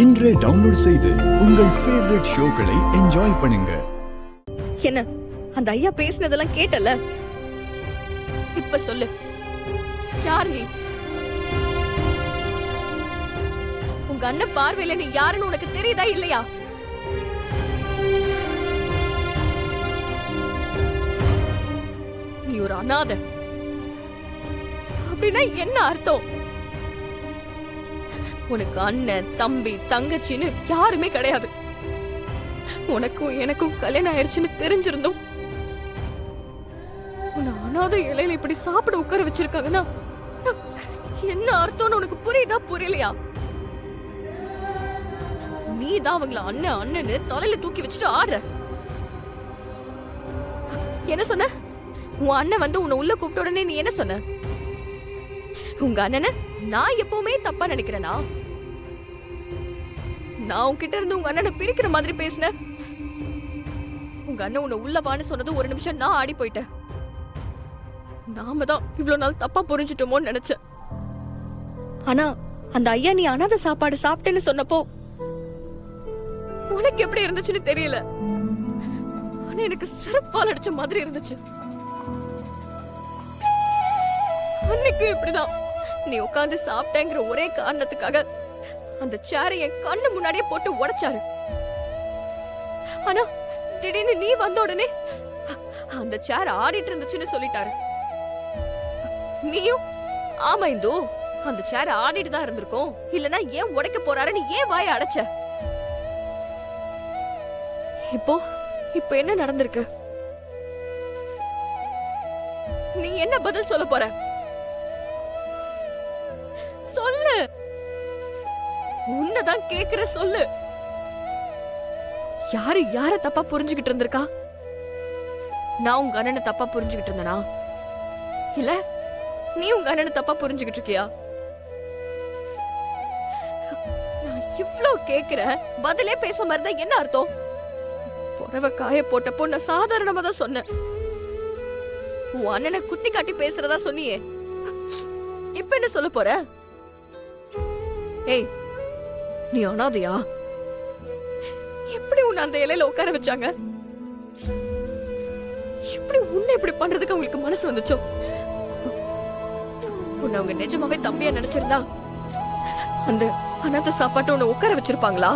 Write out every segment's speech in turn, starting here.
இன்றே டவுன்லோட் செய்து உங்கள் ஃபேவரட் ஷோக்களை என்ஜாய் பண்ணுங்க. என்ன அந்த ஐயா பேசினதெல்லாம் கேட்டல? இப்ப சொல்லு, யார் நீ? உங்க அண்ணன் பார்வையில நீ யாருன்னு உனக்கு தெரியுதா இல்லையா? நீ ஒரு அனாதை அப்படின்னா என்ன அர்த்தம்? உனக்கு அண்ணன், தம்பி, தங்கச்சின்னு யாருமே கிடையாது. உனக்கும் எனக்கும் கல்யாணம் ஆயிடுச்சுன்னு தெரிஞ்சிருந்தோம் உன்னை அனாதை இலையில இப்படி சாப்பிட உட்கார வச்சிருக்காங்கன்னா என்ன அர்த்தம்னு உனக்கு புரியுதா புரியலையா? நீ தான் அவங்கள அண்ணன் அண்ணன்னு தலையில தூக்கி வச்சுட்டு ஆடுற. என்ன சொன்ன? உன் அண்ணன் வந்து உன்னை உள்ள கூப்பிட்ட உடனே நீ என்ன சொன்ன? உங்க அண்ணனை நான் எப்பவுமே தப்பா நினைக்கிறேனா? நான் உன்கிட்ட இருந்து உங்க அண்ணனை பிரிக்கிற மாதிரி பேசினேன். உங்க அண்ணன் உன்னை உள்ள வான்னு சொன்னது ஒரு நிமிஷம் நான் ஆடி போயிட்டேன். நாம தான் இவ்வளவு நாள் தப்பா புரிஞ்சுட்டோமோன்னு நினைச்சேன். ஆனா அந்த ஐயா நீ அனாதை சாப்பாடு சாப்பிட்டேன்னு சொன்னப்போ உனக்கு எப்படி இருந்துச்சுன்னு தெரியல. ஆனா எனக்கு சிறப்பால் அடிச்ச மாதிரி இருந்துச்சு. அன்னைக்கும் இப்படிதான் நீ உட்கார்ந்து சாப்பிட்டேங்கிற ஒரே காரணத்துக்காக அந்த சேரை என் கண்ணு முன்னாடியே போட்டு உடைச்சாரு. ஆனா திடீர்னு நீ வந்த உடனே அந்த சேர் ஆடிட்டு இருந்துச்சுன்னு சொல்லிட்டாரு. நீயும் ஆமா இந்து, அந்த சேர் ஆடிட்டு தான் இருந்திருக்கும், இல்லனா ஏன் உடைக்க போறாருன்னு ஏன் வாயை அடைச்ச? இப்போ என்ன நடந்திருக்கு? நீ என்ன பதில் சொல்ல போற? சொல்லு, உன்னதான் கேக்குற, சொல்லு. யாரு யார தப்பா புரிஞ்சுகிட்டு இருந்திருக்கா? நான் உங்க அண்ணனை தப்பா புரிஞ்சுகிட்டு இருந்தனா? இல்ல நீ உங்க அண்ணனை தப்பா புரிஞ்சுகிட்டு இருக்கியா? நான் இவ்ளோ கேக்குறேன், பதிலே பேசாம இருந்தா என்ன அர்த்தம்? புடவை காய போட்டப்போ நான் சாதாரணமா தான் சொன்னேன். உன் அண்ணனை குத்தி காட்டி பேசுறதா சொன்னியே, இப்ப என்ன சொல்ல போற? ஏய், நீ அனாதையா? எப்படி உன்னை அந்த இலையில உட்கார வச்சாங்க? எப்படி உன்னை இப்படி பண்றதுக்கு அவங்களுக்கு மனசு வந்துச்சோ? உன்னை அவங்க நிஜமாவே தம்பியா நினைச்சிருந்தா அந்த அனாதை சாப்பாட்டை உன்னை உட்கார வச்சிருப்பாங்களா?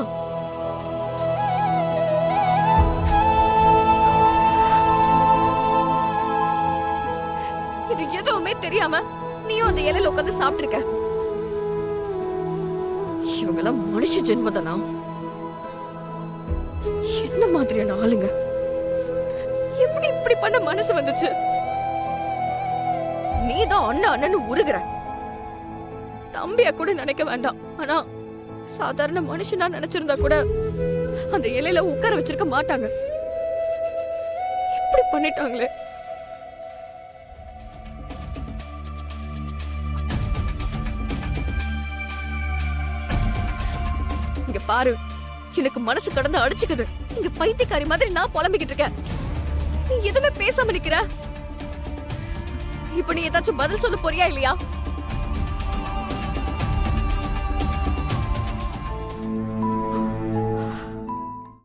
இது எதுவுமே தெரியாம நீயும் அந்த இலையில உட்கார்ந்து சாப்பிட்டு இருக்க. இவங்கெல்லாம் மனுஷ ஜென்மதானா? என்ன மாதிரியான ஆளுங்க? எப்படி இப்படி பண்ண மனசு வந்துச்சு? நீதான் அண்ணன் அண்ணன்னு உருகுற. தம்பியா கூட நினைக்க வேண்டாம், ஆனா சாதாரண மனுஷனா நினைச்சிருந்தா கூட அந்த இலையில உட்கார வச்சிருக்க மாட்டாங்க. இப்படி பண்ணிட்டாங்களே. இங்க பாரு, எனக்கு மனசு கடந்து அடிச்சுக்குது. இங்க பைத்தியக்காரி மாதிரி நான் புலம்பிக்கிட்டு இருக்கேன், நீ எதுவுமே பேசாம நிக்கிற. இப்ப நீ ஏதாச்சும் பதில் சொல்ல போறியா இல்லையா?